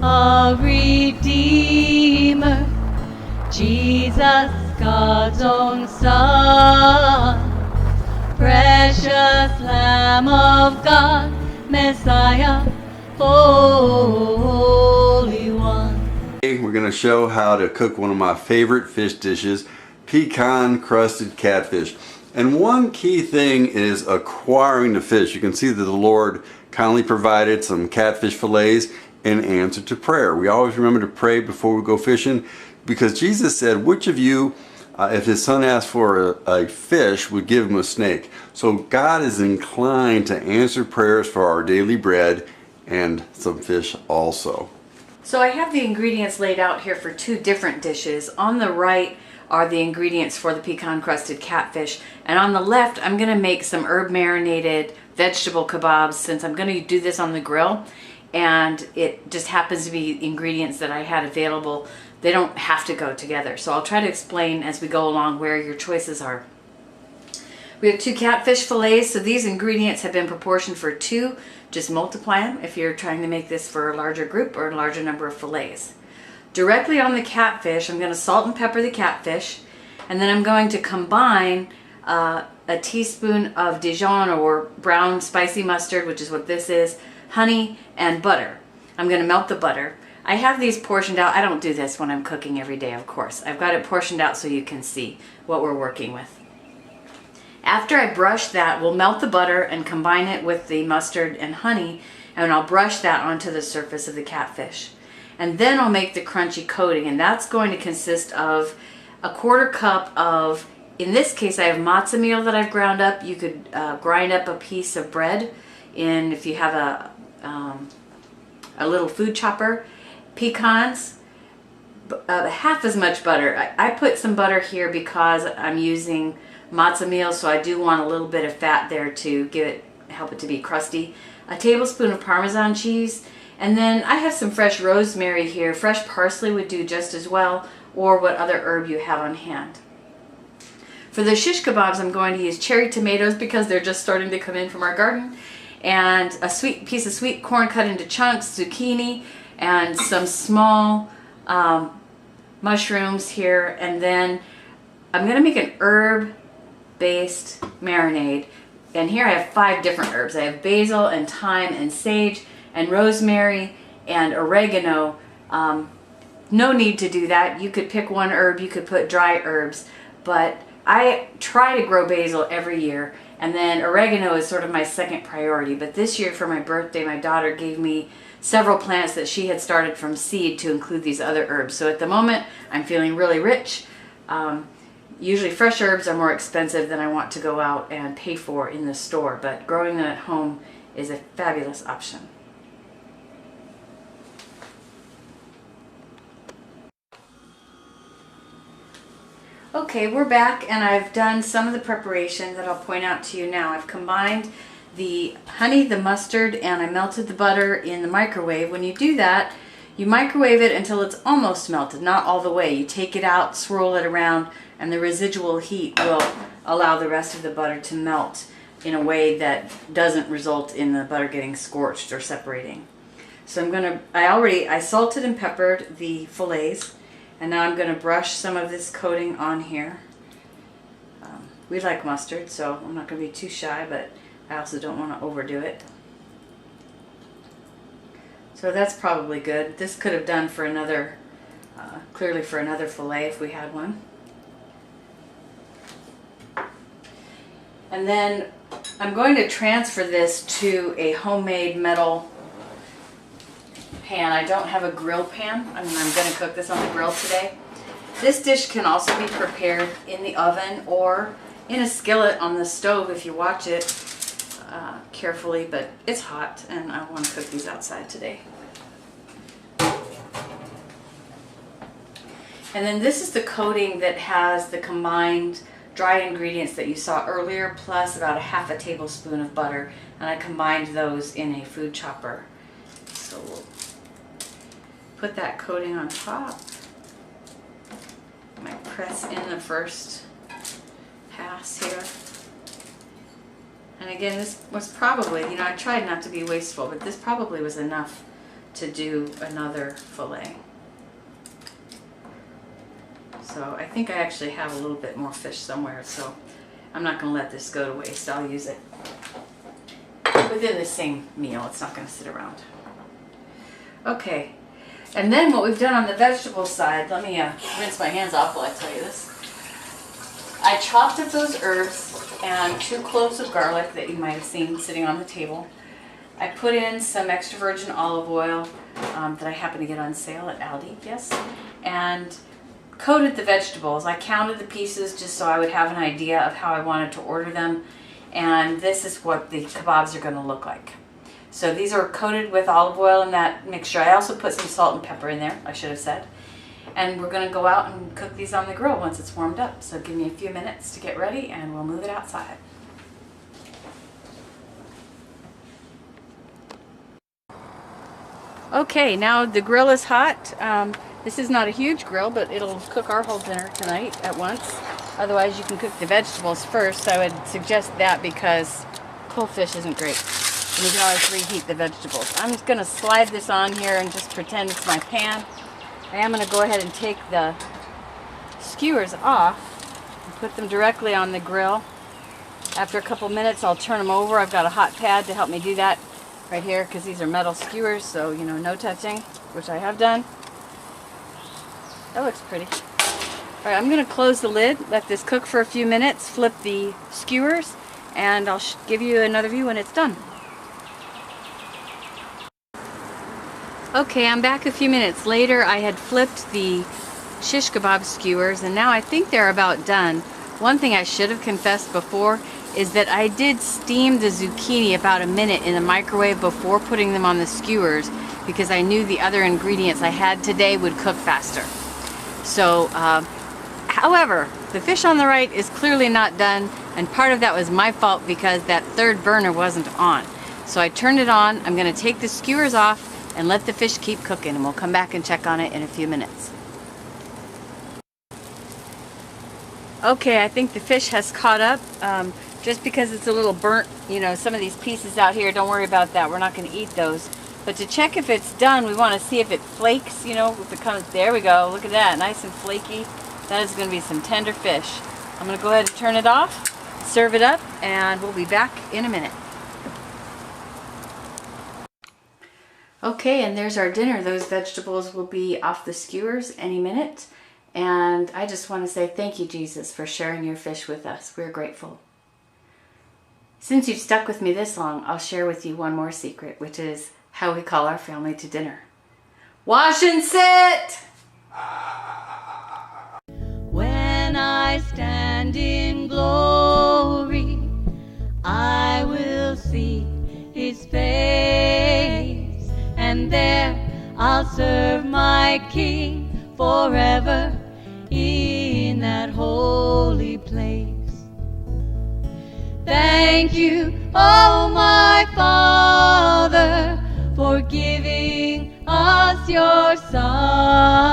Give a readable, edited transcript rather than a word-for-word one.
a Redeemer, Jesus, God's own Son, precious Lamb of God, Messiah, Holy One. We're going to show how to cook one of my favorite fish dishes, pecan crusted catfish. And one key thing is acquiring the fish. You can see that the Lord kindly provided some catfish fillets in answer to prayer. We always remember to pray before we go fishing, because Jesus said, which of you, if his son asked for a fish, would give him a snake? So God is inclined to answer prayers for our daily bread and some fish also. So I have the ingredients laid out here for two different dishes. On the right are the ingredients for the pecan crusted catfish, and on the left I'm going to make some herb marinated vegetable kebabs, since I'm going to do this on the grill and it just happens to be ingredients that I had available. They don't have to go together, so I'll try to explain as we go along where your choices are. We have 2 catfish fillets, so these ingredients have been proportioned for 2. Just multiply them if you're trying to make this for a larger group or a larger number of fillets. Directly on the catfish, I'm going to salt and pepper the catfish, and then I'm going to combine a teaspoon of Dijon or brown spicy mustard, which is what this is, honey, and butter. I'm going to melt the butter. I have these portioned out. I don't do this when I'm cooking every day, of course. I've got it portioned out so you can see what we're working with. After I brush that, we'll melt the butter and combine it with the mustard and honey, and I'll brush that onto the surface of the catfish. And then I'll make the crunchy coating, and that's going to consist of a 1/4 cup of, in this case I have matzo meal that I've ground up. You could grind up a piece of bread if you have a little food chopper. Pecans, half as much butter. I put some butter here because I'm using matzo meal, so I do want a little bit of fat there to help it to be crusty. A tablespoon of Parmesan cheese, and then I have some fresh rosemary here. Fresh parsley would do just as well, or what other herb you have on hand. For the shish kebabs, I'm going to use cherry tomatoes because they're just starting to come in from our garden, and a sweet piece of sweet corn cut into chunks, zucchini, and some small mushrooms here. And then I'm going to make an herb-based marinade. And here I have 5 different herbs. I have basil and thyme and sage and rosemary and oregano. No need to do that. You could pick one herb, you could put dry herbs, but I try to grow basil every year, and then oregano is sort of my second priority. But this year for my birthday, my daughter gave me several plants that she had started from seed to include these other herbs. So at the moment I'm feeling really rich. Usually fresh herbs are more expensive than I want to go out and pay for in the store, but growing them at home is a fabulous option. Okay, we're back, and I've done some of the preparation that I'll point out to you now. I've combined the honey, the mustard, and I melted the butter in the microwave. When you do that, you microwave it until it's almost melted, not all the way. You take it out, swirl it around, and the residual heat will allow the rest of the butter to melt in a way that doesn't result in the butter getting scorched or separating. So I salted and peppered the fillets, and now I'm going to brush some of this coating on here. We like mustard, so I'm not going to be too shy, but I also don't want to overdo it. So that's probably good. This could have done for another, clearly for another fillet if we had one. And then I'm going to transfer this to a homemade metal pan. I don't have a grill pan. I'm going to cook this on the grill today. This dish can also be prepared in the oven or in a skillet on the stove if you watch it carefully, but it's hot and I want to cook these outside today. And then this is the coating that has the combined dry ingredients that you saw earlier, plus about 1/2 tablespoon of butter, and I combined those in a food chopper. So we'll put that coating on top. I might press in the first pass here. And again, this was probably, I tried not to be wasteful, but this probably was enough to do another fillet. So I think I actually have a little bit more fish somewhere, so I'm not going to let this go to waste. I'll use it within the same meal. It's not going to sit around. Okay, and then what we've done on the vegetable side, let me rinse my hands off while I tell you this. I chopped up those herbs and 2 cloves of garlic that you might have seen sitting on the table. I put in some extra virgin olive oil that I happened to get on sale at Aldi, yes, and coated the vegetables. I counted the pieces just so I would have an idea of how I wanted to order them, and this is what the kebabs are going to look like. So these are coated with olive oil in that mixture. I also put some salt and pepper in there, I should have said. And we're going to go out and cook these on the grill once it's warmed up. So give me a few minutes to get ready and we'll move it outside. Okay, now the grill is hot. This is not a huge grill, but it'll cook our whole dinner tonight at once. Otherwise, you can cook the vegetables first. I would suggest that because cold fish isn't great. And you can always reheat the vegetables. I'm just going to slide this on here and just pretend it's my pan. I am going to go ahead and take the skewers off and put them directly on the grill. After a couple minutes, I'll turn them over. I've got a hot pad to help me do that right here because these are metal skewers, so you know, no touching, which I have done. That looks pretty. All right, I'm going to close the lid, let this cook for a few minutes, flip the skewers, and I'll give you another view when it's done. Okay, I'm back a few minutes later. I had flipped the shish kebab skewers and now I think they're about done. One thing I should have confessed before is that I did steam the zucchini about a minute in the microwave before putting them on the skewers because I knew the other ingredients I had today would cook faster. So, however, the fish on the right is clearly not done, and part of that was my fault because that third burner wasn't on. So I turned it on. I'm going to take the skewers off and let the fish keep cooking, and we'll come back and check on it in a few minutes. Okay, I think the fish has caught up. Just because it's a little burnt, you know, some of these pieces out here, don't worry about that. We're not going to eat those. But to check if it's done, we want to see if it flakes, you know, if it comes, there we go, look at that, nice and flaky. That is going to be some tender fish. I'm going to go ahead and turn it off, serve it up, and we'll be back in a minute. Okay, and there's our dinner. Those vegetables will be off the skewers any minute. And I just want to say thank you, Jesus, for sharing your fish with us. We're grateful. Since you've stuck with me this long, I'll share with you one more secret, which is how we call our family to dinner. Wash and sit! When I stand in glory, I will see his face, and there I'll serve my King forever in that holy place. Thank you, oh my Father, for giving us your Son.